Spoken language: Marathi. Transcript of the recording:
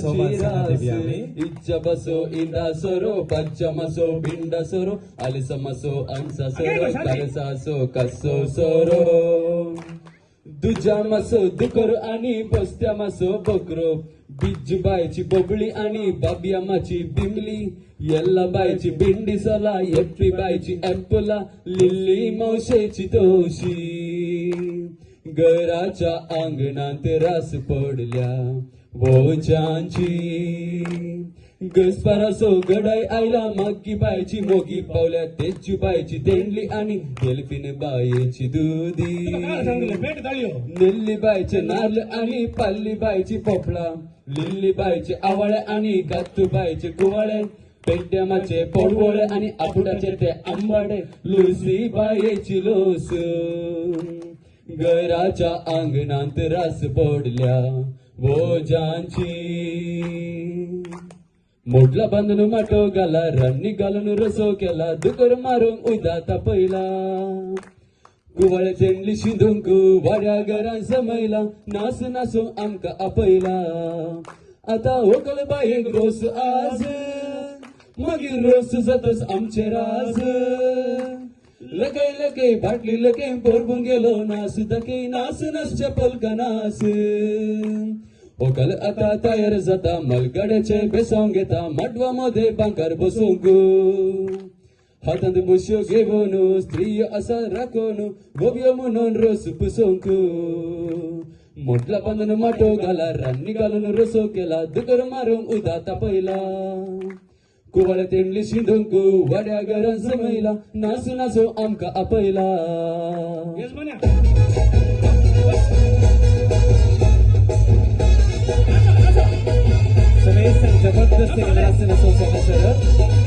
इच्छा बसो इंदा सरो पच्चमसो बिंड सरो अलिसमसो अंसा सरो करसासो कसो सरो दुजामसो दुकर आणि बस्त्यामसो बकरो बिज्जू बायची बोबळी आणि बाबियामाची बिमली यल्ला बायची बिंडी सला एप्पी बायची ऍपला लिल्ली मौशेची तोशी घराच्या अंगणात रास पडल्या बोचांची गसपारासो गडाई आईला मक्की बायची मोगी पावल्या तेची बायची तेंडली आणि डेल्फिन बायची दुधी निल्ली बायचे नारळ आणि पल्ली बायची पोपळा लिल्ली बायचे आवळे आणि गातू बायचे कुवाळे पेट्यामाचे पोडवळे आणि आपुडाचे ते आंबाडे लुसी बायची लोस घराच्या अंगणात रास पडल्या बोजांची मोडला बांधून माटो गाला रन्नी घालून रसो केला दुकर मारून उदाता पहिला कुवाळे चेंडली शिंदूंक वाड्या घरान समयला नास नासो आमका आपयला आता होकल बायेक रोस आज मागीर रोस जातस आमचे राज लगे लगे बाटली लगे पोरबून गेलो नास दके नास नासच्या पलका नास होकल आता तयार जाता मलगड्याचे बेसोंग घेता मडवामध्ये बांकार बसूंक हातांत मुश्यो घेवन स्त्रिय असा राखून गोव्य म्हणून रोस पुसूंक मोठला बांधून माटो घाला रान्नी घालून रसो केला दुकर मारून उदाता पहिला कुवाळे तेंडली शिंदूंक वाड्या घरान समयला नासू नासो आमका आपयला जबरदस्त नाचून असो